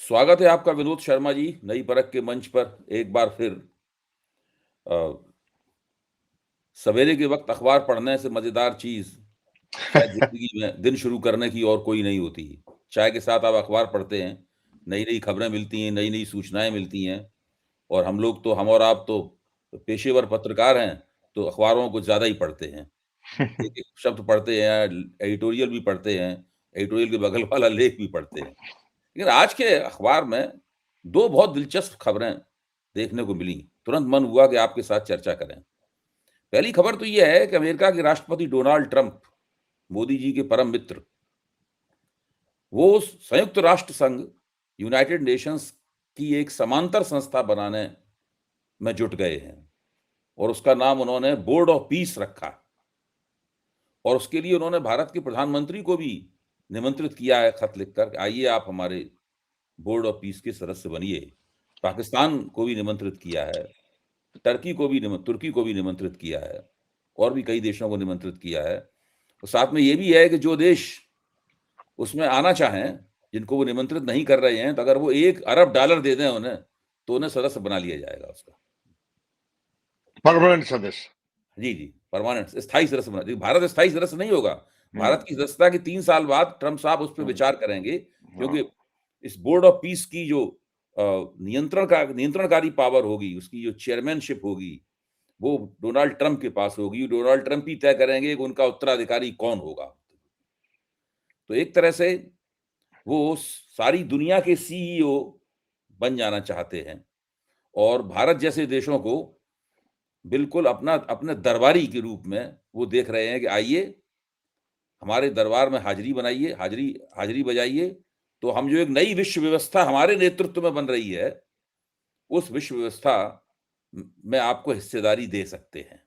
स्वागत है आपका विनोद शर्मा जी, नई परख के मंच पर एक बार फिर। अ, सवेरे के वक़्त अखबार पढ़ने से मज़ेदार चीज़ शायद ज़िंदगी में दिन शुरू करने की और कोई नहीं होती। चाय के साथ आप अखबार पढ़ते हैं, नई-नई खबरें मिलती हैं, नई-नई सूचनाएँ मिलती हैं और हम और आप तो पेशेवर पत्रकार हैं, तो अखबारों को ज़्यादा ही पढ़ते हैं। एक-एक शब्द पढ़ते हैं, एडिटोरियल भी पढ़ते हैं, एडिटोरियल के बगल वाला लेख भी पढ़ते हैं। लेकिन आज के अखबार में 2 बहुत दिलचस्प खबरें देखने को मिली। तुरंत मन हुआ कि आपके साथ चर्चा करें। पहली खबर तो ये है कि अमेरिका के राष्ट्रपति डोनाल्ड ट्रंप, मोदी जी के परम मित्र, वो संयुक्त राष्ट्र संघ, यूनाइटेड नेशंस की एक समांतर संस्था बनाने में जुट गए हैं और उसका नाम उन्होंने बोर्ड ऑफ पीस रखा और उसके लिए उन्होंने भारत के प्रधानमंत्री को भी निमंत्रित किया है खत लिखकर, आइए आप हमारे बोर्ड ऑफ पीस के सदस्य बनिए। पाकिस्तान को भी निमंत्रित किया है, तुर्की को भी निमंत्रित किया है और भी कई देशों को निमंत्रित किया है। और साथ में ये भी है कि जो देश उसमें आना चाहें, जिनको वो निमंत्रित नहीं कर रहे हैं, तो अगर वो $1 अरब दे दें उन्हें, तो उन्हें सदस्य बना लिया जाएगा उसका। परमानेंट सदस्य। जी, जी, परमानेंट स्थायी सदस्य बना। देखिए, भारत स्थायी सदस्य नहीं होगा। भारत की सदस्यता के 3 साल बाद ट्रंप साहब उस पे विचार करेंगे, क्योंकि इस बोर्ड ऑफ पीस की जो नियंत्रणकारी पावर होगी, उसकी जो चेयरमैनशिप होगी, वो डोनाल्ड ट्रंप के पास होगी। डोनाल्ड ट्रंप ही तय करेंगे कि उनका उत्तराधिकारी कौन होगा। तो एक तरह से वो सारी दुनिया के सीईओ बन जाना चाहते हैं और भारत जैसे देशों को बिल्कुल अपने दरबारी के रूप में वो देख रहे हैं कि आइए, हमारे दरबार में हाज़िरी बनाइए, हाज़िरी बजाइए, तो हम जो एक नई विश्व व्यवस्था हमारे नेतृत्व में बन रही है, उस विश्व व्यवस्था में आपको हिस्सेदारी दे सकते हैं।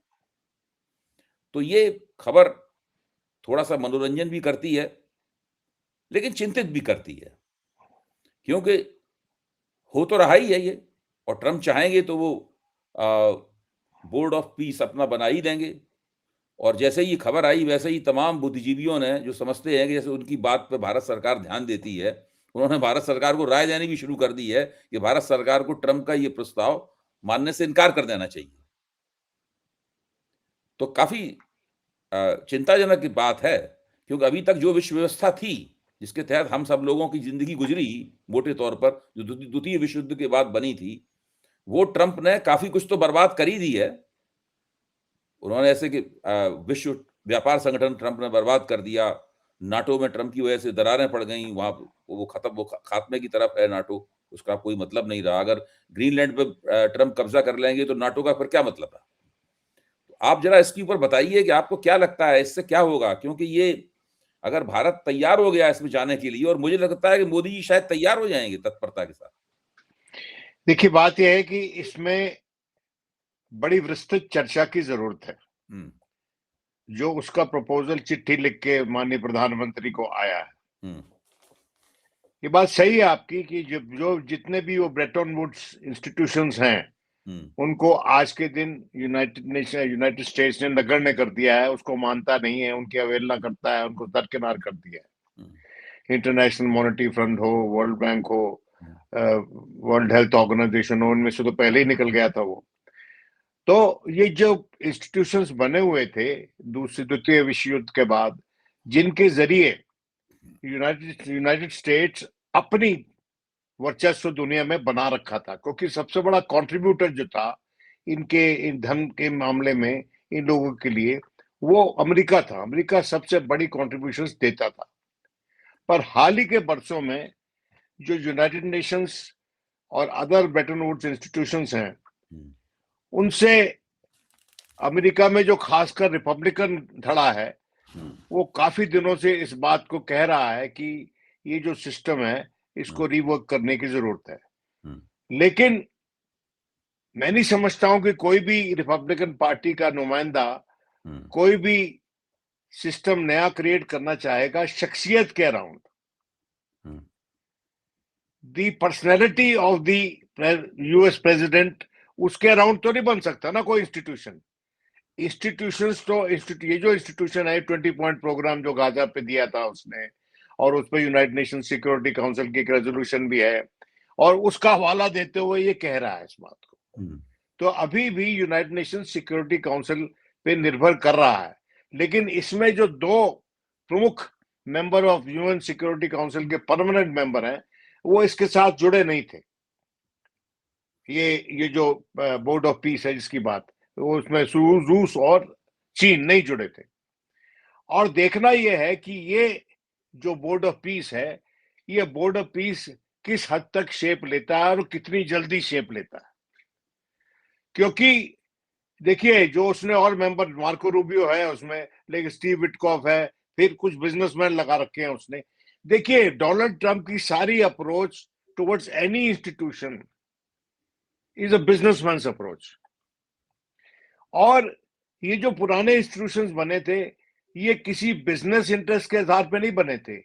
तो ये खबर थोड़ा-सा मनोरंजन भी करती है, लेकिन चिंतित भी करती है, क्योंकि हो तो रहा ही है ये और ट्रंप चाहेंगे तो वो बोर्ड ऑफ पीस अपना बना ही देंगे और जैसे ही खबर आई वैसे ही तमाम बुद्धिजीवियों ने जो समझते हैं कि जैसे उनकी बात पे भारत सरकार ध्यान देती है, उन्होंने भारत सरकार को राय देनी भी शुरू कर दी है कि भारत सरकार को ट्रंप का ये प्रस्ताव मानने से इनकार कर देना चाहिए। तो काफ़ी चिंताजनक बात है, क्योंकि अभी तक जो विश्व व्यवस्था थी, जिसके तहत हम सब लोगों की ज़िंदगी गुज़री, मोटे तौर पर जो द्वितीय विश्व युद्ध के बाद बनी थी, वो ट्रंप ने काफ़ी कुछ तो बर्बाद कर ही दी है। उन्होंने ऐसे कि विश्व व्यापार संगठन ट्रंप ने बर्बाद कर दिया, नाटो में ट्रंप की वजह से दरारें पड़ गईं, वहाँ वो खात्मे की तरफ है नाटो, उसका कोई मतलब नहीं रहा। अगर ग्रीनलैंड पे ट्रंप कब्ज़ा कर लेंगे, तो नाटो का फिर क्या मतलब है? तो आप ज़रा इसके ऊपर बताइए कि आपको क्या लगता है, इससे क्या होगा? क्योंकि ये अगर भारत तैयार हो गया इसमें जाने के लिए और मुझे लगता है कि मोदी जी शायद तैयार हो जाएँगे तत्परता के साथ। देखिए, बात यह है कि इसमें बड़ी विस्तृत चर्चा की जरूरत है। जो उसका प्रपोजल चिट्ठी लिख के माननीय प्रधानमंत्री को आया है, ये बात सही है आपकी कि जो जितने भी वो ब्रेटन वुड्स इंस्टीट्यूशंस हैं, उनको आज के दिन यूनाइटेड स्टेट्स ने नगण्य कर दिया है, उसको मानता नहीं है, उनकी अवहेलना करता है, उनको दरकिनार कर दिया है। इंटरनेशनल मॉनेटरी फंड हो, वर्ल्ड बैंक हो, वर्ल्ड हेल्थ ऑर्गेनाइजेशन हो, उनमें से तो पहले ही निकल गया था वो। तो ये जो इंस्टीट्यूशंस बने हुए थे द्वितीय विश्व युद्ध के बाद, जिनके जरिए यूनाइटेड स्टेट्स अपनी वर्चस्व दुनिया में बना रखा था, क्योंकि सबसे बड़ा कंट्रीब्यूटर जो था इन धन के मामले में इन लोगों के लिए, वो अमेरिका था। अमेरिका सबसे बड़ी कंट्रीब्यूशंस देता था। पर हाल ही के वर्षों में जो यूनाइटेड नेशंस और अदर ब्रेटन वुड्स इंस्टीट्यूशंस हैं, उनसे अमेरिका में जो खासकर रिपब्लिकन धड़ा है, वो काफी दिनों से इस बात को कह रहा है कि ये जो सिस्टम है, इसको रिवर्क करने की जरूरत है। लेकिन मैं नहीं समझता हूं कि कोई भी रिपब्लिकन पार्टी का नुमाइंदा कोई भी सिस्टम नया क्रिएट करना चाहेगा शख्सियत के around, the personality of the US president, उसके अराउंड तो नहीं बन सकता ना कोई इंस्टीट्यूशंस। तो ये जो इंस्टीट्यूशन है, 20 पॉइंट प्रोग्राम जो गाजा पे दिया था उसने, और उस पर यूनाइटेड नेशन सिक्योरिटी काउंसिल की एक रेजोल्यूशन भी है और उसका हवाला देते हुए ये कह रहा है इस बात को। तो अभी भी यूनाइटेड नेशन सिक्योरिटी काउंसिल पे निर्भर कर रहा है, लेकिन इसमें जो 2 प्रमुख member of UN security council के परमानेंट मेंबर हैं, वो इसके साथ जुड़े नहीं थे। ये जो बोर्ड ऑफ पीस है जिसकी बात, वो उसमें रूस और चीन नहीं जुड़े थे। और देखना ये है कि ये जो बोर्ड ऑफ पीस है, ये बोर्ड ऑफ पीस किस हद तक शेप लेता है और कितनी जल्दी शेप लेता है। क्योंकि देखिए, जो उसने और मेंबर मार्को रूबियो है उसमें, लेकिन स्टीव विटकॉफ है, फिर कुछ बिजनेसमैन लगा रखे हैं उसने। देखिए, डोनाल्ड ट्रंप की सारी approach towards any institution is a businessman's approach. और ये जो पुराने इंस्टीट्यूशंस बने थे, ये किसी बिजनेस इंटरेस्ट के आधार पे नहीं बने थे,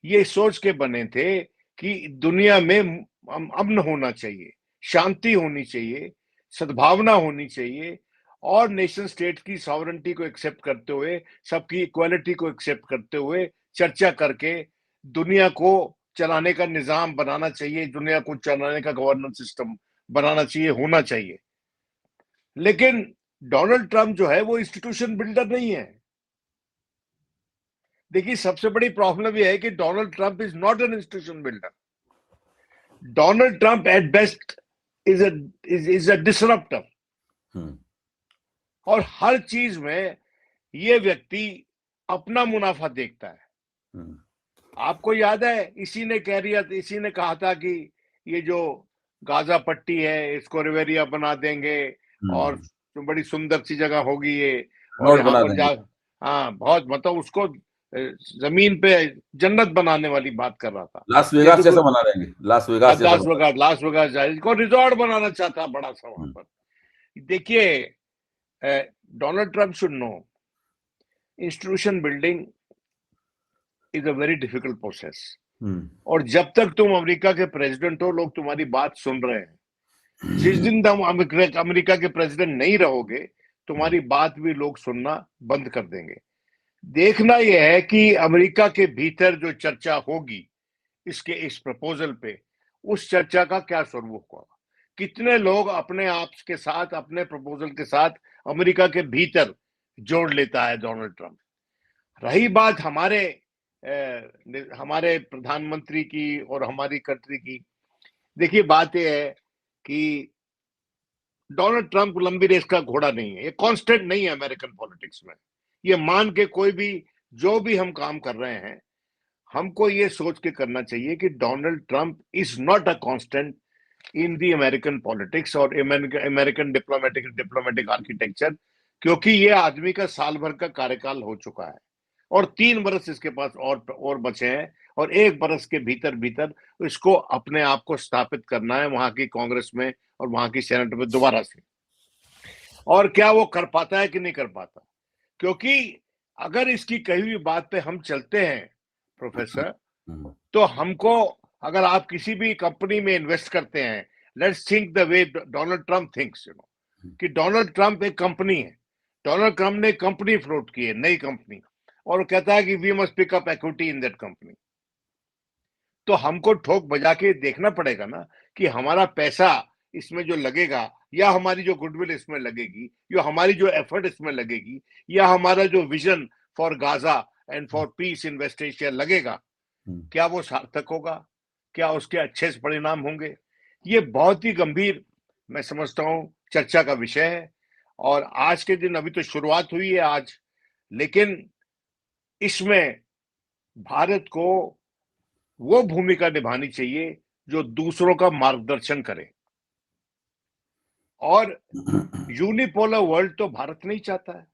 ये सोच के बने थे कि दुनिया में अमन होना चाहिए, शांति होनी चाहिए, सद्भावना होनी चाहिए, और नेशन स्टेट की सॉवरेंटी को एक्सेप्ट करते हुए, सबकी इक्वालिटी को एक्सेप्ट करते हुए, चर्चा करके दुनिया को चलाने का निजाम बनाना चाहिए, दुनिया को चलाने का गवर्नेंस सिस्टम बनाना चाहिए, होना चाहिए। लेकिन डोनाल्ड ट्रंप जो है वो इंस्टीट्यूशन बिल्डर नहीं है। देखिए, सबसे बड़ी प्रॉब्लम यह है कि Donald Trump is not an institution builder. Donald Trump at best is a disruptor. और हर चीज में ये व्यक्ति अपना मुनाफा देखता है। आपको याद है, इसी ने कहा था कि ये जो गाजा पट्टी है इसको रिवेरिया बना देंगे और तो बड़ी सुंदर सी जगह होगी ये, और यहाँ पर जा, हाँ, बहुत मतलब उसको जमीन पे जन्नत बनाने वाली बात कर रहा था। लास वेगास जैसा बना देंगे, लास वेगास को रिजॉर्ट बनाना चाहता बड़ा सा वहां पर। देखिए, Donald Trump should know institution building is a very difficult process. और जब तक तुम अमेरिका के प्रेसिडेंट हो, लोग तुम्हारी बात सुन रहे हैं। जिस दिन तुम अमेरिका के प्रेसिडेंट नहीं रहोगे, तुम्हारी बात भी लोग सुनना बंद कर देंगे। देखना यह है कि अमेरिका के भीतर जो चर्चा होगी इस प्रपोजल पे, उस चर्चा का क्या स्वरूप होगा, कितने लोग अपने आप के साथ, अपने प्रपोजल के साथ अमेरिका के भीतर जोड़ लेता है डोनाल्ड ट्रंप। रही बात हमारे प्रधानमंत्री की और हमारी कंट्री की, देखिए बात यह है कि डोनाल्ड ट्रंप लंबी रेस का घोड़ा नहीं है, ये कांस्टेंट नहीं है अमेरिकन पॉलिटिक्स में। ये मान के कोई भी जो भी हम काम कर रहे हैं, हमको ये सोच के करना चाहिए कि Donald Trump is not a constant in the American politics और अमेरिकन डिप्लोमेटिक आर्किटेक्चर, क्योंकि ये आदमी का साल भर का कार्यकाल हो चुका है और 3 बरस इसके पास और बचे हैं, और 1 बरस के भीतर भीतर इसको अपने आप को स्थापित करना है वहां की कांग्रेस में और वहां की सेनेट में दोबारा से। और क्या वो कर पाता है कि नहीं कर पाता? क्योंकि अगर इसकी कही हुई बात पे हम चलते हैं प्रोफेसर, तो हमको, अगर आप किसी भी कंपनी में इन्वेस्ट करते हैं, let's think the way Donald Trump thinks, कि डोनाल्ड ट्रंप एक कंपनी है, डोनाल्ड ट्रंप ने कंपनी फ्लोट की है, नई कंपनी, और कहता है कि we must pick up equity in that company. तो हमको ठोक बजा के देखना पड़ेगा ना कि हमारा पैसा इसमें जो लगेगा, या हमारी जो गुडविल इसमें लगेगी, या हमारी जो एफर्ट इसमें लगेगी, या हमारा जो vision for Gaza and for peace in West Asia लगेगा, क्या वो सार्थक होगा, क्या उसके अच्छे से परिणाम होंगे? ये बहुत ही गंभीर, मैं समझता हूं, चर्चा का विषय है। और आज के दिन, अभी तो शुरुआत हुई है आज, लेकिन इसमें भारत को वो भूमिका निभानी चाहिए जो दूसरों का मार्गदर्शन करे। और यूनिपोलर वर्ल्ड तो भारत नहीं चाहता है,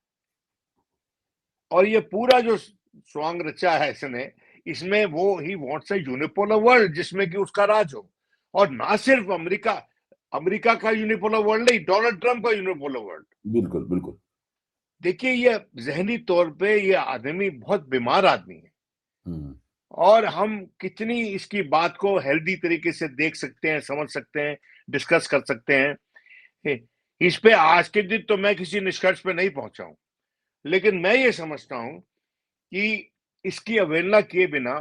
और ये पूरा जो स्वांग रचा है इसने, इसमें वो he wants a unipolar world जिसमें कि उसका राज हो। और ना सिर्फ अमेरिका का यूनिपोलर वर्ल्ड नहीं, डोनाल्ड ट्रंप का यूनिपोलर वर्ल्ड। बिल्कुल बिल्कुल। देखिए, ये जहनी तौर पे ये आदमी बहुत बीमार आदमी है, और हम कितनी इसकी बात को हेल्दी तरीके से देख सकते हैं, समझ सकते हैं, डिस्कस कर सकते हैं। इस पे आज के दिन तो मैं किसी निष्कर्ष पे नहीं पहुंचा हूं, लेकिन मैं ये समझता हूं कि इसकी अवहेलना किए बिना,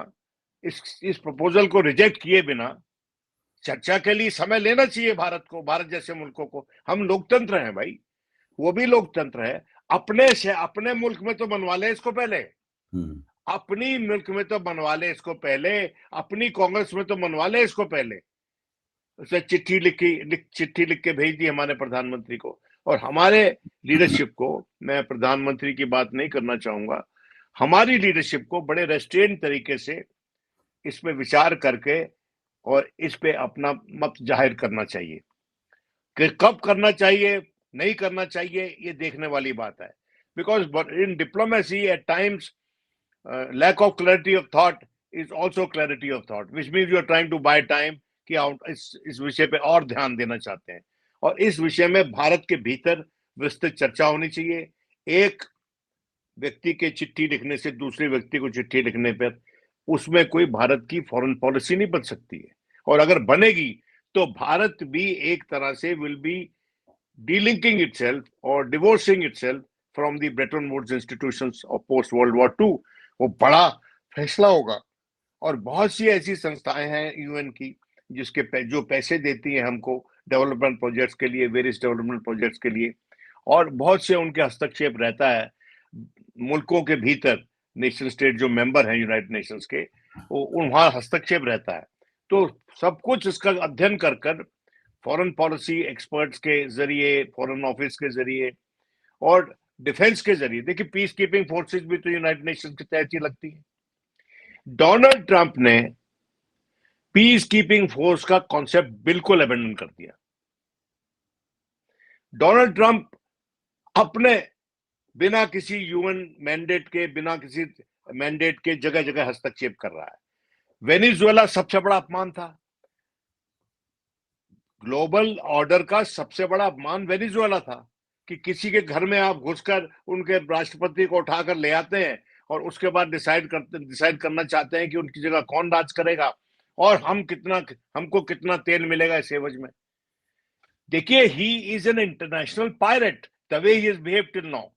इस प्रपोजल को रिजेक्ट किए बिना चर्चा के लिए समय लेना चाहिए भारत को, भारत जैसे मुल्कों को। हम लोकतंत्र हैं भाई, वो भी लोकतंत्र है। अपने मुल्क में तो बनवा ले इसको पहले, अपनी मुल्क में तो बनवा ले इसको पहले, अपनी कांग्रेस में तो बनवा ले इसको पहले। उसे चिट्ठी लिख के भेज दी हमारे प्रधानमंत्री को और हमारे लीडरशिप को। मैं प्रधानमंत्री की बात नहीं करना चाहूंगा, हमारी लीडरशिप को बड़े रेस्ट्रेंट तरीके से इस पे विचार करके और इस पे अपना मत जाहिर करना चाहिए। कि कब करना चाहिए, नहीं करना चाहिए, ये देखने वाली बात है। Because in diplomacy at times lack of clarity of thought is also clarity of thought, which means you are trying to buy time कि इस विषय पे और ध्यान देना चाहते हैं। और इस विषय में भारत के भीतर विस्तृत चर्चा होनी चाहिए। एक व्यक्ति के चिट्ठी लिखने से दूसरे व्यक्ति को चिट्ठी लिखने पर उसमें कोई भारत की फॉरेन पॉलिसी नहीं बन सकती है। और अगर बनेगी तो भारत भी एक तरह से विल बी डीलिंकिंग इटसेल्फ और divorcing itself from the Bretton Woods institutions of post world war 2। वो बड़ा फैसला होगा। और बहुत सी ऐसी संस्थाएं हैं यूएन की जिसके जो पैसे देती हैं हमको डेवलपमेंट प्रोजेक्ट्स के लिए, वेरियस डेवलपमेंट प्रोजेक्ट्स के लिए, और बहुत से उनके हस्तक्षेप रहता है मुल्कों के भीतर। नेशन स्टेट जो मेंबर हैं यूनाइटेड नेशंस के, वो वहां हस्तक्षेप रहता है। तो सब कुछ इसका अध्ययन कर कर फॉरेन पॉलिसी एक्सपर्ट्स के जरिए, फॉरेन ऑफिस के जरिए और डिफेंस के जरिए, देखिए पीस कीपिंग फोर्सेस भी तो यूनाइटेड नेशंस के तहत ही लगती है। डोनाल्ड ट्रंप ने पीस कीपिंग फोर्स का कॉन्सेप्ट बिल्कुल अबेंडन कर दिया। डोनाल्ड ट्रंप अपने बिना किसी यूएन मैंडेट के, बिना किसी मैंडेट के जगह जगह हस्तक्षेप कर रहा है। वेनेजुएला सबसे बड़ा अपमान था, ग्लोबल ऑर्डर का सबसे बड़ा अपमान वेनेजुएला था कि किसी के घर में आप घुसकर उनके राष्ट्रपति को उठाकर ले आते हैं और उसके बाद डिसाइड करना चाहते हैं कि उनकी जगह कौन राज करेगा और हमको कितना तेल मिलेगा इस एवज में। देखिए, he is an international pirate the way he has behaved till now.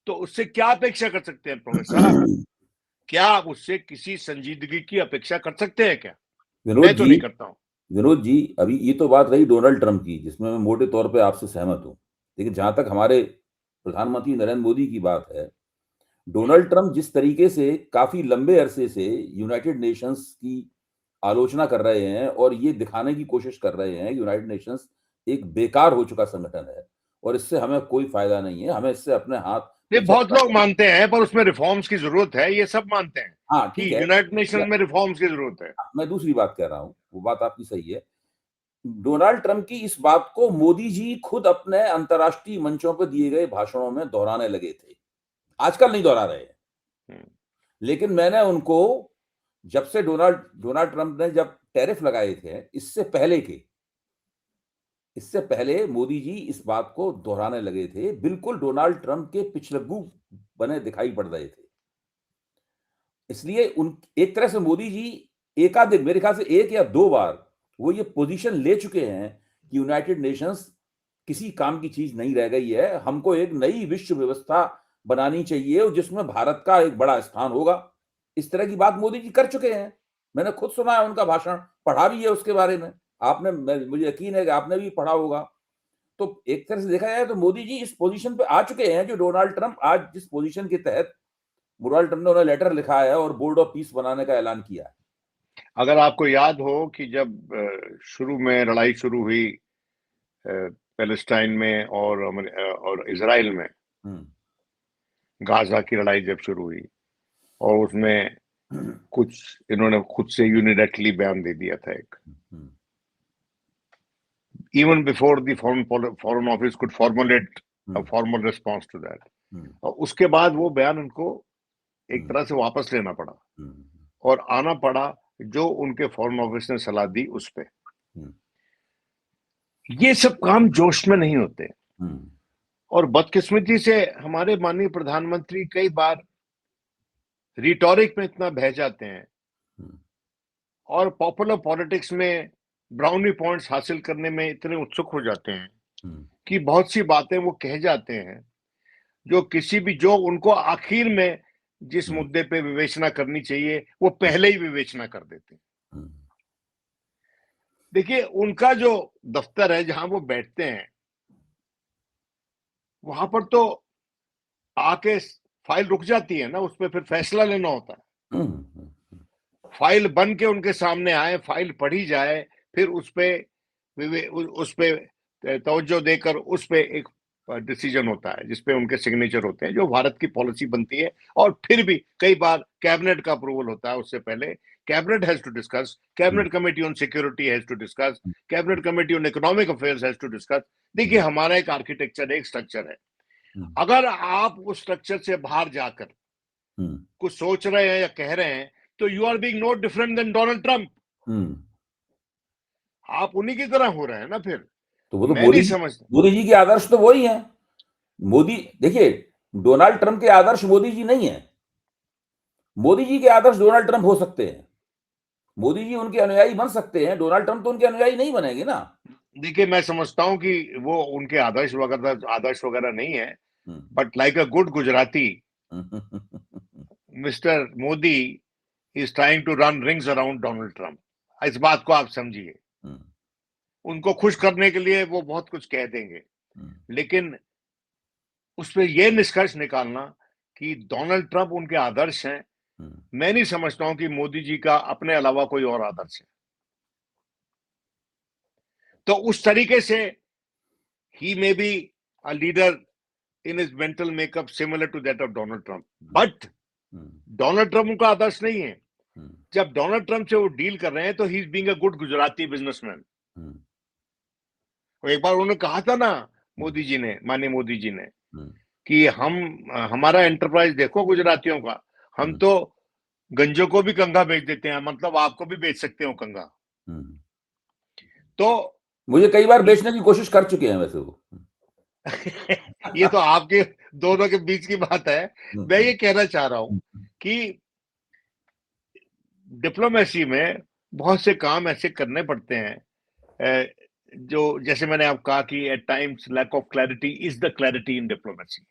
तो उससे क्या अपेक्षा कर सकते हैं प्रोफेसर? क्या आप उससे किसी संजीदगी की अपेक्षा कर सकते हैं क्या? मैं तो नहीं करता हूं। विनोद जी, अभी ये तो बात रही डोनाल्ड ट्रंप की, जिसमें मैं मोटे तौर पे आपसे सहमत हूं। लेकिन जहां तक हमारे प्रधानमंत्री नरेंद्र मोदी की बात है, डोनाल्ड ट्रंप जिस तरीके से काफी लंबे अरसे से यूनाइटेड नेशंस की आलोचना कर रहे हैं और ये दिखाने की कोशिश कर रहे हैं यूनाइटेड नेशंस एक बेकार हो चुका संगठन है और इससे हमें कोई फायदा नहीं है, हमें इससे अपने हाथ। ये बहुत लोग मानते हैं, पर उसमें रिफॉर्म्स की जरूरत है, ये सब मानते हैं। हाँ, ठीक है, यूनाइटेड नेशन में रिफॉर्म्स की जरूरत है। मैं दूसरी बात कह रहा हूं, वो बात आपकी सही है। डोनाल्ड ट्रंप की इस बात को मोदी जी खुद अपने अंतर्राष्ट्रीय मंचों पर दिए गए भाषणों में दोहराने लगे थे। आजकल नहीं दोहरा रहे हैं, लेकिन मैंने उनको जब से डोनाल्ड ट्रंप ने जब टैरिफ लगाए थे, इससे पहले मोदी जी इस बात को दोहराने लगे थे। बिल्कुल डोनाल्ड ट्रंप के पिछलग्गू बने दिखाई पड़ रहे थे। इसलिए एक तरह से मोदी जी एकाधिक, मेरे ख्याल से 1 या 2 बार वो ये पोजीशन ले चुके हैं कि यूनाइटेड नेशंस किसी काम की चीज नहीं रह गई है, हमको एक नई विश्व व्यवस्था बनानी चाहिए जिसमें भारत का एक बड़ा स्थान होगा। इस तरह की बात मोदी जी कर चुके हैं। मैंने खुद सुना है उनका भाषण, पढ़ा भी है उसके बारे में। मुझे यकीन है कि आपने भी पढ़ा होगा। तो एक तरह से देखा जाए तो मोदी जी इस पोजीशन पे आ चुके हैं जो डोनाल्ड ट्रंप आज जिस पोजीशन के तहत, डोनाल्ड ट्रंप ने उन्हें लेटर लिखा है और बोर्ड ऑफ पीस बनाने का ऐलान किया है। अगर आपको याद हो कि जब शुरू में लड़ाई शुरू हुई पैलेस्टाइन में और इजराइल में, गाजा की लड़ाई जब शुरू हुई और उसमें कुछ इन्होंने खुद से यूनिलैटरली बयान दे दिया था एक, even before the foreign office could formulate a formal response to that, और उसके बाद वो बयान उनको एक तरह से वापस लेना पड़ा और आना पड़ा जो उनके फॉरेन ऑफिस ने सलाह दी उस पे। ये सब काम जोश में नहीं होते और बदकिस्मती से हमारे माननीय प्रधानमंत्री कई बार रिटोरिक में इतना बह जाते हैं और पॉपुलर पॉलिटिक्स में ब्राउनी पॉइंट्स हासिल करने में इतने उत्सुक हो जाते हैं कि बहुत सी बातें वो कह जाते हैं जो उनको आखिर में जिस मुद्दे पे विवेचना करनी चाहिए वो पहले ही विवेचना कर देते हैं। देखिए, उनका जो दफ्तर है जहां वो बैठते हैं, वहां पर तो आके फाइल रुक जाती है ना, उस पर फिर फैसला लेना होता है। फाइल बन के उनके सामने आए, फाइल पढ़ी जाए, फिर उस पे तवज्जो देकर उस पे एक डिसीजन होता है जिसपे उनके सिग्नेचर होते हैं, जो भारत की पॉलिसी बनती है। और फिर भी कई बार कैबिनेट का अप्रूवल होता है उससे पहले। Cabinet has to discuss, cabinet committee on security has to discuss, cabinet committee on economic affairs has to discuss. देखिए, हमारा एक आर्किटेक्चर, एक स्ट्रक्चर है। अगर आप उस स्ट्रक्चर से बाहर जाकर कुछ सोच रहे हैं या कह रहे हैं, तो you are being no different than Donald Trump. आप उन्हीं की तरह हो रहे हैं ना। फिर तो वो तो मैं नहीं समझता। मोदी जी के आदर्श तो वही है। मोदी, देखिए, डोनाल्ड ट्रंप के आदर्श मोदी जी नहीं है। मोदी जी के आदर्श डोनाल्ड ट्रंप हो सकते हैं, मोदी जी उनके अनुयायी बन सकते हैं, डोनाल्ड ट्रंप तो उनके अनुयायी नहीं बनेंगे ना। देखिए, मैं समझता हूं कि वो उनके आदर्श वगैरह नहीं है, but like a good Gujarati, mister Modi is trying to run rings around Donald Trump. इस बात को आप समझिए। उनको खुश करने के लिए वो बहुत कुछ कह देंगे, लेकिन उस पर यह निष्कर्ष निकालना कि डोनाल्ड ट्रंप उनके आदर्श हैं, मैं नहीं समझता हूं कि मोदी जी का अपने अलावा कोई और आदर्श है। तो उस तरीके से he may be a leader in his mental makeup similar to that of Donald Trump, but Donald Trump उनका आदर्श नहीं है। जब डोनाल्ड ट्रंप से वो डील कर रहे हैं तो he is being a good Gujarati businessman. एक बार उन्होंने कहा था ना, मोदी जी ने, माननीय मोदी जी ने, कि हमारा एंटरप्राइज देखो गुजरातियों का, हम तो गंजों को भी कंघा बेच देते हैं, मतलब आपको भी बेच सकते हो कंघा। तो मुझे कई बार बेचने की कोशिश कर चुके हैं वैसे वो। ये तो आपके दोनों के बीच की बात है। मैं ये कहना चाह रहा हूं कि डिप्लोमेसी में बहुत से काम ऐसे करने पड़ते हैं जो, जैसे मैंने आप कहा कि at times lack of clarity is the clarity in diplomacy.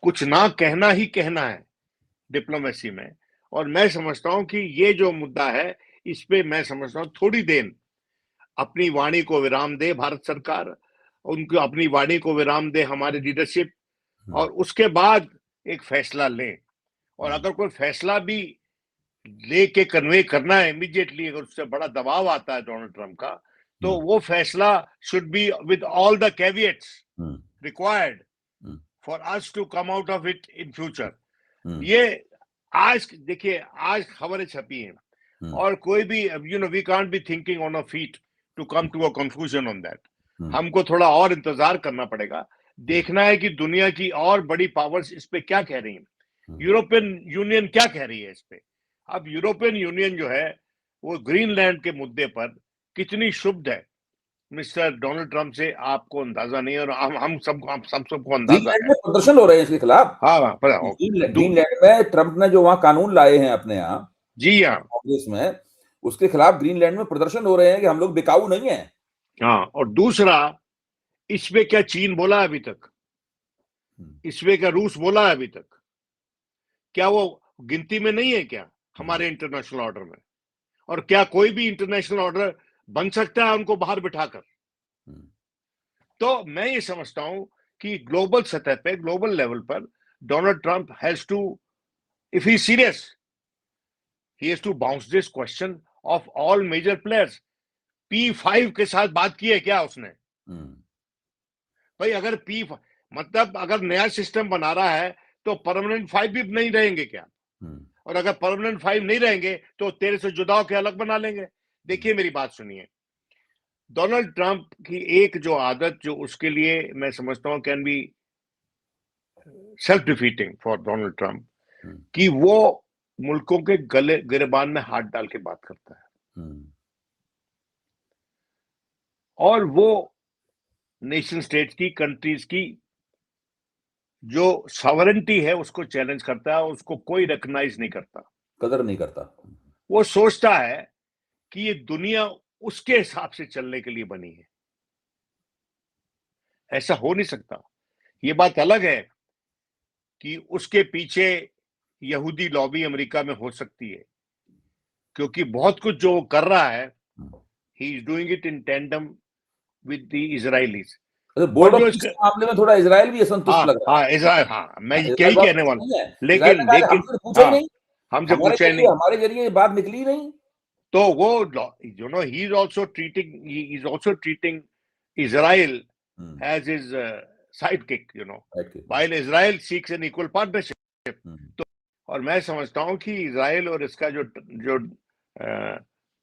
कुछ ना कहना ही कहना है डिप्लोमेसी में। और मैं समझता हूं कि ये जो मुद्दा है, इस पे मैं समझता हूं थोड़ी देर अपनी वाणी को विराम दे भारत सरकार, उनको अपनी वाणी को विराम दे हमारी लीडरशिप, और उसके बाद एक फैसला लें। और अगर कोई फैसला भी लेके कन्वे करना है इमीडिएटली, अगर उससे बड़ा दबाव आता है डोनाल्ड ट्रंप का, तो वो फैसला should be with all the caveats required for us to come out of it in future. ये आज देखिए, आज खबरें छपी हैं और कोई भी, we can't be thinking on a feet to come to a conclusion on that. हमको थोड़ा और इंतजार करना पड़ेगा, देखना है कि दुनिया की और बड़ी पावर्स इस पे क्या कह रही हैं, यूरोपियन यूनियन क्या कह रही है इस पे। अब यूरोपियन यूनियन जो है वो ग्रीनलैंड के मुद्दे पर कितनी शुभ है, मिस्टर डोनाल्ड ट्रंप से आपको अंदाजा नहीं है, और हम सबको अंदाजा ग्रीनलैंड है। में प्रदर्शन हो रहे हैं इसके खिलाफ। हाँ, ग्रीनलैंड में ट्रंप ने जो वहां कानून लाए हैं अपने यहाँ, जी हाँ, कांग्रेस में, उसके खिलाफ ग्रीनलैंड में प्रदर्शन हो रहे हैं कि हम लोग बिकाऊ नहीं है। हाँ, और दूसरा, इसमें क्या चीन बोला है अभी तक? इसमें क्या रूस बोला है अभी तक? क्या वो गिनती में नहीं है क्या हमारे इंटरनेशनल ऑर्डर में? और क्या कोई भी इंटरनेशनल ऑर्डर बन सकता है उनको बाहर बिठाकर? तो मैं ये समझता हूं कि ग्लोबल सतह पे, ग्लोबल लेवल पर Donald Trump has to, if he serious, he has to bounce this question of all major players. P5 के साथ बात की है क्या उसने? भाई, अगर मतलब अगर नया सिस्टम बना रहा है तो परमानेंट 5 भी नहीं रहेंगे क्या? और अगर परमानेंट 5 नहीं रहेंगे तो तेरे से जुदा होकर अलग बना लेंगे। देखिए, मेरी बात सुनिए, डोनाल्ड ट्रंप की एक जो आदत, जो उसके लिए मैं समझता हूं can be self defeating for Donald Trump, कि वो मुल्कों के गले गिरबान में हाथ डाल के बात करता है, और वो नेशन स्टेट की, कंट्रीज की जो सॉवरेंटी है उसको चैलेंज करता है, उसको कोई रिकॉग्नाइज नहीं करता, कदर नहीं करता। वो सोचता है कि ये दुनिया उसके हिसाब से चलने के लिए बनी है। ऐसा हो नहीं सकता। ये बात अलग है कि उसके पीछे यहूदी लॉबी अमेरिका में हो सकती है, क्योंकि बहुत कुछ जो वो कर रहा है, he is doing it in tandem with the Israelis. Board of peace के मामले में थोड़ा इजराइल भी असंतुष्ट लग रहा है। इजराइल, मैं यही कहने वाला, लेकिन हमसे पूछा ही नहीं, हमसे पूछा ही नहीं, हमारे जरिए ये बात निकली नहीं। तो वो he is also treating Israel as his sidekick, while Israel seeks an equal partnership. तो और मैं समझता हूं कि इजराइल और इसका जो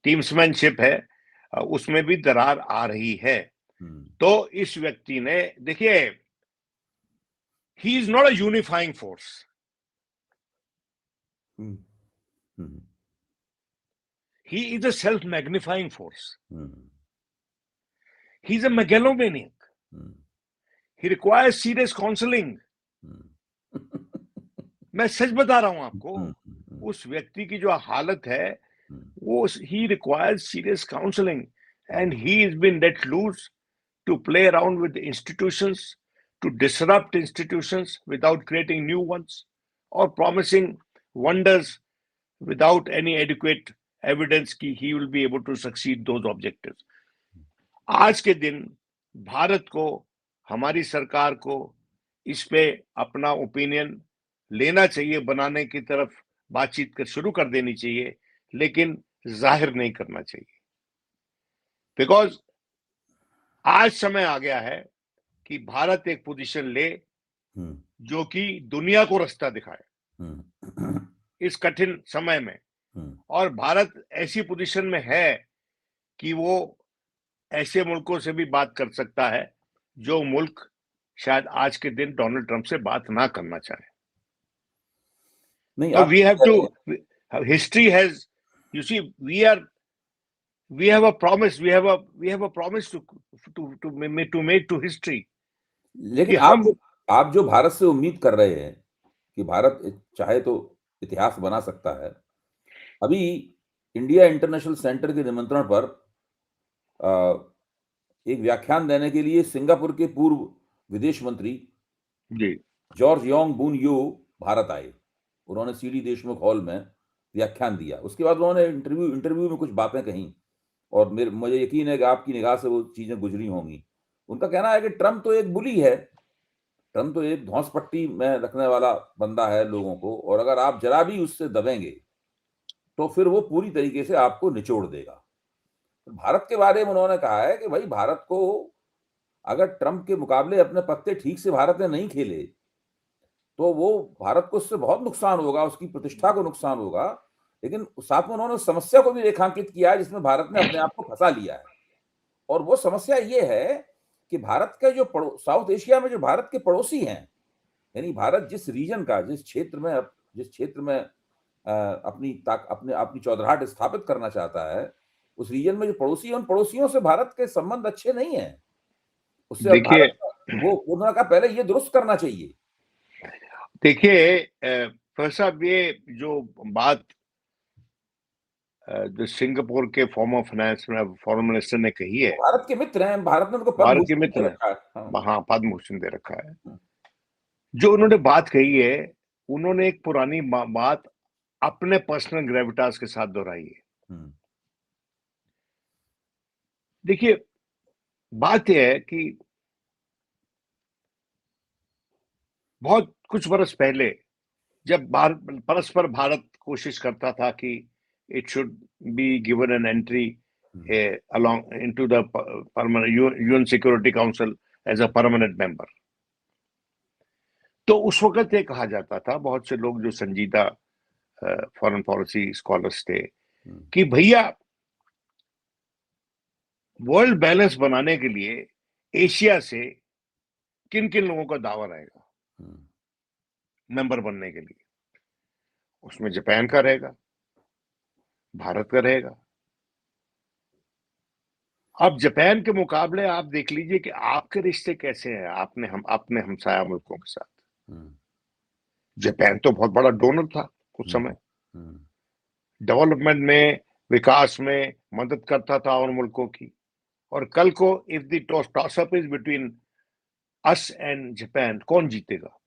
टीम्समैनशिप है उसमें भी दरार आ रही है। तो इस व्यक्ति ने, देखिए, he is not a unifying force. He is a self-magnifying force. He is a megalomaniac. He requires serious counseling. मैं सच बता रहा हूं आपको, उस व्यक्ति की जो हालत है वो, he requires serious counseling, and he has been let loose to play around with the institutions, to disrupt institutions without creating new ones, or promising wonders without any adequate evidence कि he will be able to succeed those objectives. आज के दिन भारत को, हमारी सरकार को इस पे अपना ओपिनियन लेना चाहिए, बनाने की तरफ बातचीत शुरू कर देनी चाहिए, लेकिन जाहिर नहीं करना चाहिए, बिकॉज आज समय आ गया है कि भारत एक पोजीशन ले जो कि दुनिया को रास्ता दिखाए इस कठिन समय में। और भारत ऐसी पोजीशन में है कि वो ऐसे मुल्कों से भी बात कर सकता है जो मुल्क शायद आज के दिन डोनाल्ड ट्रंप से बात ना करना चाहे। नहीं, we have to, history has, you see, we have a promise, we have a promise to make to history. लेकिन आप जो भारत से उम्मीद कर रहे हैं कि भारत चाहे तो इतिहास बना सकता है, अभी इंडिया इंटरनेशनल सेंटर के निमंत्रण पर एक व्याख्यान देने के लिए सिंगापुर के पूर्व विदेश मंत्री जॉर्ज योंग बुन यो भारत आए। उन्होंने सीडी देशमुख हॉल में व्याख्यान दिया। उसके बाद उन्होंने इंटरव्यू में कुछ बातें कही और मुझे यकीन है कि आपकी निगाह से वो चीजें गुजरी होंगी। उनका कहना है कि ट्रंप तो एक बुली है, ट्रंप तो एक धौंस पट्टी में रखने वाला बंदा है लोगों को, और अगर आप जरा भी उससे दबेंगे तो फिर वो पूरी तरीके से आपको निचोड़ देगा। भारत के बारे में उन्होंने कहा है कि भाई, भारत को अगर ट्रंप के मुकाबले अपने पत्ते ठीक से भारत ने नहीं खेले तो वो भारत को उससे बहुत नुकसान होगा, उसकी प्रतिष्ठा को नुकसान होगा। लेकिन साथ में उन्होंने समस्या को भी रेखांकित किया है जिसमें भारत ने अपने आप को फंसा लिया है, और वो समस्या ये है कि भारत के जो साउथ एशिया में जो भारत के पड़ोसी हैं, यानी भारत जिस रीजन का, जिस क्षेत्र में अपनी चौधराहट स्थापित करना चाहता है, उस रीजन में जो पड़ोसी हैं, उन पड़ोसियों से भारत के संबंध अच्छे नहीं है। उससे देखिए, वो उन्होंने कहा पहले ये दुरुस्त करना चाहिए। देखिए फैसल साहब, ये जो बात जो सिंगापुर के फॉर्मर फाइनेंस में फॉरेन मिनिस्टर ने कही है, भारत के मित्र हैं, भारत ने उनको भारत के मित्र हैं, हाँ, पद्म भूषण दे रखा है। जो उन्होंने बात कही है, उन्होंने एक पुरानी बात अपने पर्सनल ग्रेविटास के साथ दोहराई है। देखिए, बात यह है कि बहुत कुछ बरस पहले जब परस्पर भारत कोशिश करता था कि it should be given an entry along into the permanent UN Security Council as a permanent member, तो उस वक्त ये कहा जाता था, बहुत से लोग जो संजीदा फॉरेन पॉलिसी स्कॉलर्स थे, कि भैया वर्ल्ड बैलेंस बनाने के लिए एशिया से किन किन लोगों का दावा रहेगा मेंबर बनने के लिए। उसमें जापान का रहेगा, भारत का रहेगा। अब जापान के मुकाबले आप देख लीजिए कि आपके रिश्ते कैसे हैं अपने हमसाया मुल्कों के साथ। जापान तो बहुत बड़ा डोनर था उस समय, डेवलपमेंट में, विकास में मदद करता था और मुल्कों की। और कल को if the toss up is between us and Japan, कौन जीतेगा?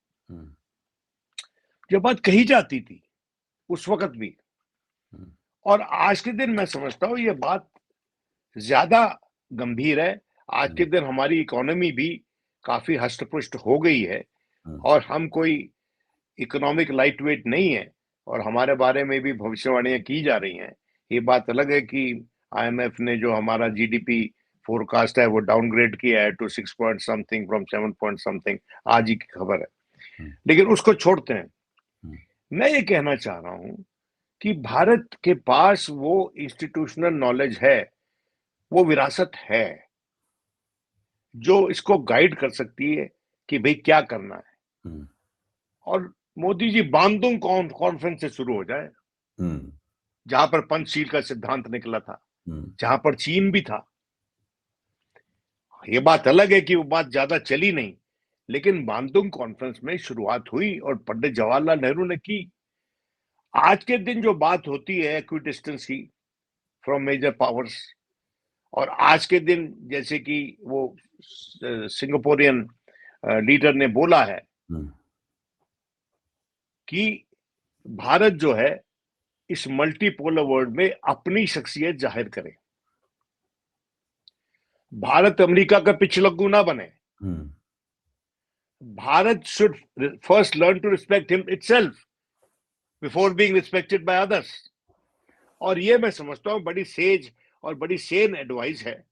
जो बात कही जाती थी उस वक्त भी, और आज के दिन मैं समझता हूं ये बात ज्यादा गंभीर है। आज के दिन हमारी इकोनॉमी भी काफी हष्ट-पुष्ट हो गई है और हम कोई इकोनॉमिक लाइट वेट नहीं है और हमारे बारे में भी भविष्यवाणियां की जा रही हैं। ये बात अलग है कि आईएमएफ ने जो हमारा जीडीपी फोरकास्ट है वो डाउनग्रेड किया है to 6 point something from 7 point something, आज ही की खबर है। लेकिन उसको छोड़ते हैं, मैं ये कहना चाह रहा हूं कि भारत के पास वो इंस्टीट्यूशनल नॉलेज है, वो विरासत है जो इसको गाइड कर सकती है कि भाई क्या करना है। और मोदी जी बांदुंग कॉन्फ्रेंस से शुरू हो जाए, जहां पर पंचशील का सिद्धांत निकला था, जहां पर चीन भी था। ये बात अलग है कि वो बात ज्यादा चली नहीं, लेकिन बांदुंग कॉन्फ्रेंस में शुरुआत हुई और पंडित जवाहरलाल नेहरू ने की। आज के दिन जो बात होती है इक्विडिस्टेंस की फ्रॉम मेजर पावर्स, और आज के दिन जैसे कि वो सिंगापुरियन लीडर ने बोला है कि भारत जो है इस मल्टीपोलर वर्ल्ड में अपनी शख्सियत जाहिर करे, भारत अमेरिका का पिछलग्गू ना बने। Bharat should first learn to respect him itself before being respected by others. और ये मैं समझता हूं बड़ी सेज और बड़ी सेन एडवाइस है।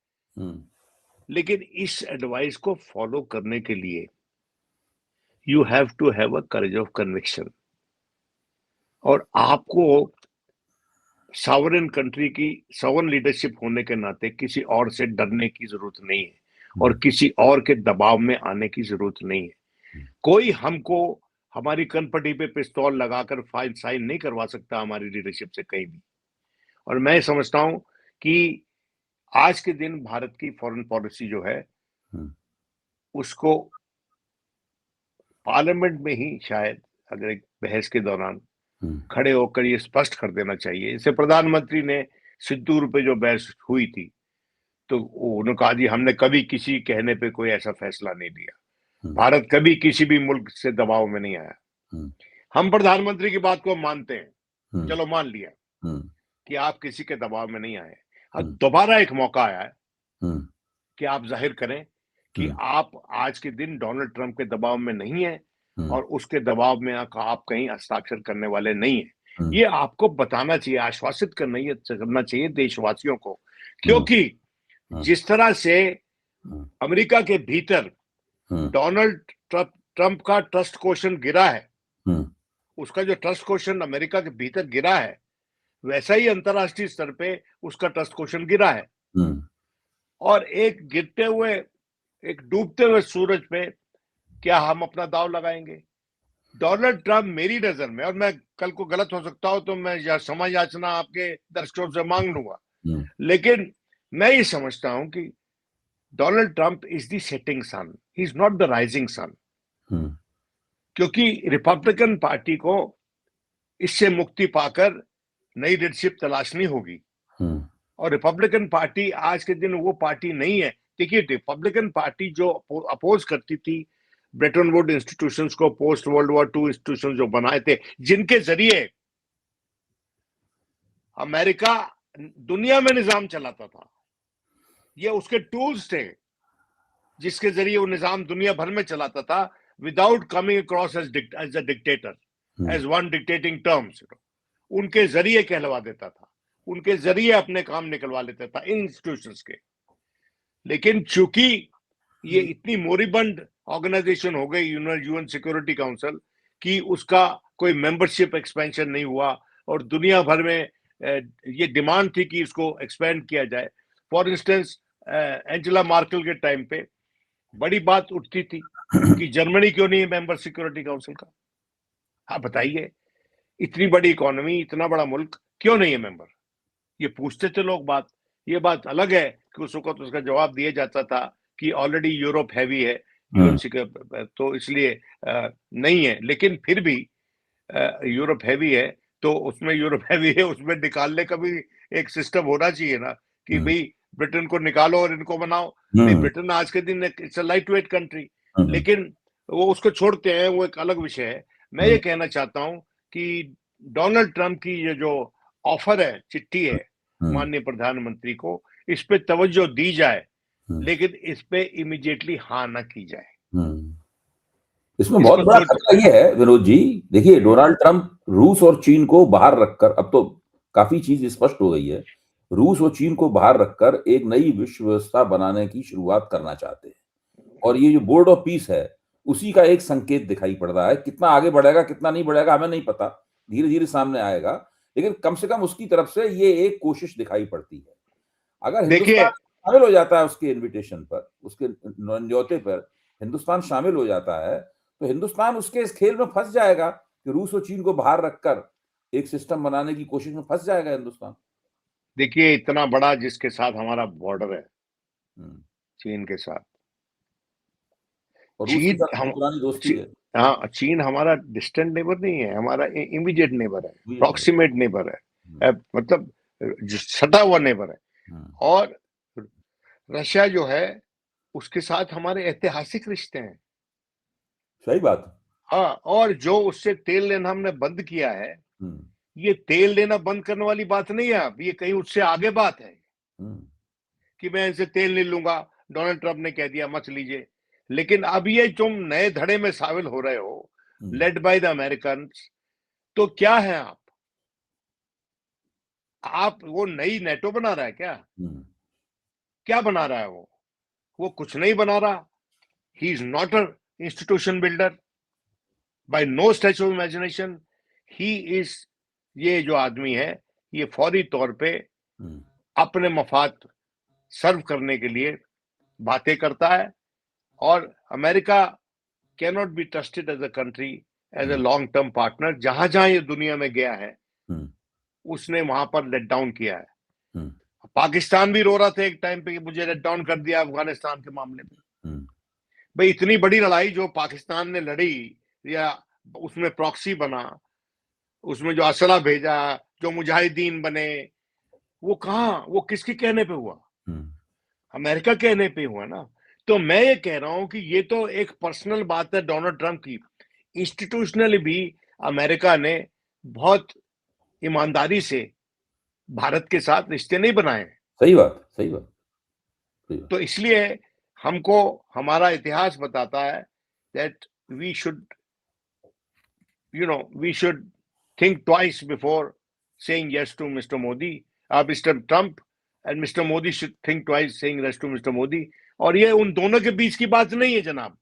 लेकिन इस एडवाइस को फॉलो करने के लिए you have to have a courage of conviction, और आपको सॉवरेन कंट्री की सॉवरेन लीडरशिप होने के नाते किसी और से डरने की जरूरत नहीं है और किसी और के दबाव में आने की जरूरत नहीं है। कोई हमको हमारी कनपटी पे पिस्तौल लगाकर फाइल साइन नहीं करवा सकता हमारी लीडरशिप से कहीं भी। और मैं समझता हूं कि आज के दिन भारत की फॉरेन पॉलिसी जो है उसको पार्लियामेंट में ही शायद अगर एक बहस के दौरान खड़े होकर ये स्पष्ट कर देना चाहिए। इससे प्रधानमंत्री ने सिद्धूर पे जो बहस हुई थी तो उन्होंने कहा जी हमने कभी किसी कहने पे कोई ऐसा फैसला नहीं लिया, भारत कभी किसी भी मुल्क से दबाव में नहीं आया। हम प्रधानमंत्री की बात को मानते हैं, चलो मान लिया कि आप किसी के दबाव में नहीं आए। अब दोबारा एक मौका आया है कि आप जाहिर करें कि आप आज के दिन डोनाल्ड ट्रंप के दबाव में नहीं है और उसके दबाव में आप कहीं हस्ताक्षर करने वाले नहीं है। ये आपको बताना चाहिए, आश्वासित करना चाहिए देशवासियों को, क्योंकि जिस तरह से अमेरिका के भीतर डोनाल्ड ट्रंप का ट्रस्ट क्वेश्चन गिरा है, उसका जो ट्रस्ट क्वेश्चन अमेरिका के भीतर गिरा है वैसा ही अंतरराष्ट्रीय स्तर पे उसका ट्रस्ट क्वेश्चन गिरा है। और एक गिरते हुए, एक डूबते हुए सूरज पे क्या हम अपना दाव लगाएंगे? डोनाल्ड ट्रंप मेरी नजर में, और मैं कल को गलत हो सकता हूं तो मैं क्षमा याचना आपके दर्शकों से मांग लूंगा, लेकिन मैं ये समझता हूं कि Donald Trump is the setting sun, he is not the rising sun. क्योंकि रिपब्लिकन पार्टी को इससे मुक्ति पाकर नई लीडरशिप तलाशनी होगी और रिपब्लिकन पार्टी आज के दिन वो पार्टी नहीं है। देखिए रिपब्लिकन पार्टी जो अपोज करती थी ब्रेटन वुड इंस्टीट्यूशंस को, पोस्ट वर्ल्ड वॉर 2 इंस्टीट्यूशन जो बनाए थे, जिनके जरिए अमेरिका दुनिया में निजाम चलाता था, ये उसके टूल्स थे जिसके जरिए वो निजाम दुनिया भर में चलाता था without coming across as a dictator, as one dictating terms. उनके जरिए कहलवा देता था, उनके जरिए अपने काम निकलवा लेता था इन इंस्टीट्यूशंस के। लेकिन चूंकि ये इतनी मोरिबंद ऑर्गेनाइजेशन हो गई यूएन सिक्योरिटी काउंसिल कि उसका कोई मेंबरशिप एक्सपेंशन नहीं हुआ और दुनिया भर में ये डिमांड थी कि इसको एक्सपेंड किया जाए। फॉर इंस्टेंस एंजेला मार्केल के टाइम पे बड़ी बात उठती थी कि जर्मनी क्यों नहीं है मेंबर सिक्योरिटी काउंसिल का। हाँ बताइए, इतनी बड़ी इकोनॉमी, इतना बड़ा मुल्क क्यों नहीं है मेंबर? ये पूछते थे लोग बात। ये बात अलग है कि उस वक्त उसका जवाब दिया जाता था कि ऑलरेडी यूरोप हैवी है तो इसलिए नहीं है। लेकिन फिर भी यूरोप हैवी है तो उसमें यूरोप हैवी है उसमें निकालने का भी एक सिस्टम होना चाहिए ना कि भाई ब्रिटेन को निकालो और इनको बनाओ। ब्रिटेन आज के दिन it's a light weight country, लेकिन वो उसको छोड़ते हैं, वो एक अलग विषय है। मैं ये कहना चाहता हूं कि डोनाल्ड ट्रंप की ये जो ऑफर है, चिट्ठी है माननीय प्रधानमंत्री को, इस पे तवज्जो दी जाए, लेकिन इस पे इमीडिएटली हाँ ना की जाए। इसमें बहुत बड़ा खतरा ये है विनोद जी, देखिए डोनाल्ड ट्रंप रूस और चीन को बाहर रखकर, अब तो काफी चीज स्पष्ट हो गई है, रूस और चीन को बाहर रखकर एक नई विश्व व्यवस्था बनाने की शुरुआत करना चाहते हैं। और ये जो बोर्ड ऑफ पीस है, उसी का एक संकेत दिखाई पड़ रहा है। कितना आगे बढ़ेगा कितना नहीं बढ़ेगा हमें नहीं पता, धीरे धीरे सामने आएगा, लेकिन कम से कम उसकी तरफ से ये एक कोशिश दिखाई पड़ती है। अगर हिंदुस्तान शामिल हो जाता है उसके इन्विटेशन पर, उसके न्योते पर हिंदुस्तान शामिल हो जाता है, तो हिंदुस्तान उसके इस खेल में फंस जाएगा कि रूस और चीन को बाहर रखकर एक सिस्टम बनाने की कोशिश में फंस जाएगा हिंदुस्तान। देखिए इतना बड़ा जिसके साथ हमारा बॉर्डर है, चीन के साथ, और चीन हम पुरानी दोस्ती है। हाँ, चीन हमारा डिस्टेंट नेबर नहीं है, हमारा इमीडिएट नेबर है, प्रॉक्सिमेट नेबर है, मतलब सटा हुआ नेबर है। और रशिया जो है उसके साथ हमारे ऐतिहासिक रिश्ते हैं। सही बात। हाँ, और जो उससे तेल लेना हमने बंद किया है, ये तेल लेना बंद करने वाली बात नहीं है, अब ये कहीं उससे आगे बात है कि मैं इनसे तेल नहीं लूंगा। डोनाल्ड ट्रंप ने कह दिया मत लीजिए, लेकिन अब ये तुम नए धड़े में शामिल हो रहे हो, लेड बाय द अमेरिकन, तो क्या है आप वो नई नेटो बना रहा है क्या? क्या बना रहा है वो कुछ नहीं बना रहा। He is not a institution builder by no stretch of imagination. He is, ये जो आदमी है ये फौरी तौर पे अपने मफाद सर्व करने के लिए बातें करता है। और America can not be trusted as a country, as a long term partner. जहां जहां ये दुनिया में गया है उसने वहां पर लेट डाउन किया है। पाकिस्तान भी रो रहा था एक टाइम पे कि मुझे लेट डाउन कर दिया अफगानिस्तान के मामले में। भाई इतनी बड़ी लड़ाई जो पाकिस्तान ने लड़ी, या उसमें प्रॉक्सी बना, उसमें जो असला भेजा, जो मुजाहिदीन बने, वो कहां, वो किसके कहने पे हुआ? अमेरिका कहने पे हुआ ना। तो मैं ये कह रहा हूं कि ये तो एक पर्सनल बात है डोनाल्ड ट्रंप की। इंस्टीट्यूशनली भी अमेरिका ने बहुत ईमानदारी से भारत के साथ रिश्ते नहीं बनाए। सही बात, सही बात, सही बात। तो इसलिए हमको हमारा इतिहास बताता है that we should, we should think twice before saying yes to Mr. Modi. Mr. Trump and Mr. Modi should think twice saying yes to Mr. Modi. और ये उन दोनों के बीच की बात नहीं है जनाब,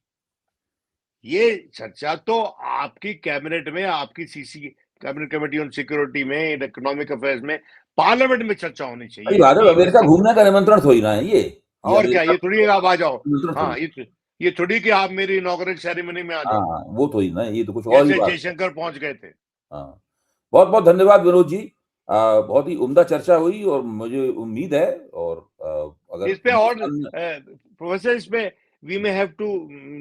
ये चर्चा तो आपकी कैबिनेट में, आपकी CC cabinet committee on security में, इकोनॉमिक अफेयर्स में, पार्लियामेंट में चर्चा होनी चाहिए। अमेरिका घूमने का निमंत्रण थोड़ी ना है ये, और क्या, ये थोड़ी आप आ जाओ, हाँ, ये थोड़ी कि आप मेरी इनॉग्रेशन सेरेमनी में आ जाओ। हाँ, वो थोड़ी ना, ये तो कुछ और ही बात। जयशंकर पहुंच गए थे। हाँ, बहुत बहुत धन्यवाद विनोद जी, बहुत ही उम्दा चर्चा हुई और मुझे उम्मीद है, और अगर इस पे और प्रोफेसर, इस पे we may have to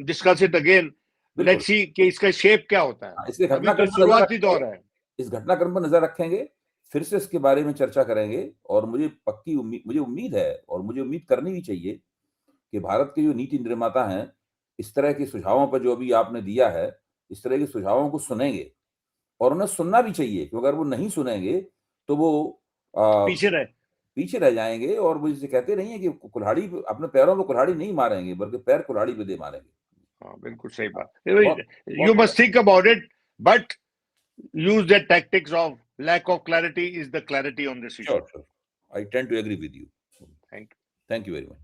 discuss it again, let's see कि इसका शेप क्या होता है। इसके घटनाक्रम पर शुरुआती दौर है, इस घटनाक्रम पर नजर रखेंगे, फिर से इसके बारे में चर्चा करेंगे। और मुझे उम्मीद है, और मुझे उम्मीद करनी भी चाहिए कि भारत के जो नीति निर्माता हैं, इस तरह के सुझावों पर जो अभी आपने दिया है, इस तरह के सुझावों को सुनेंगे, और उन्हें सुनना भी चाहिए, क्योंकि अगर वो नहीं सुनेंगे तो वो पीछे रह जाएंगे। और वो जिसे कहते नहीं है कि कुल्हाड़ी अपने पैरों में कुल्हाड़ी नहीं मारेंगे, बल्कि पैर कुल्हाड़ी पे दे मारेंगे। हाँ, बिल्कुल सही बात। You must think about it, but use that tactics of lack of clarity is the clarity on this issue. Sure. I tend to agree with you. Thank you. Thank you very much.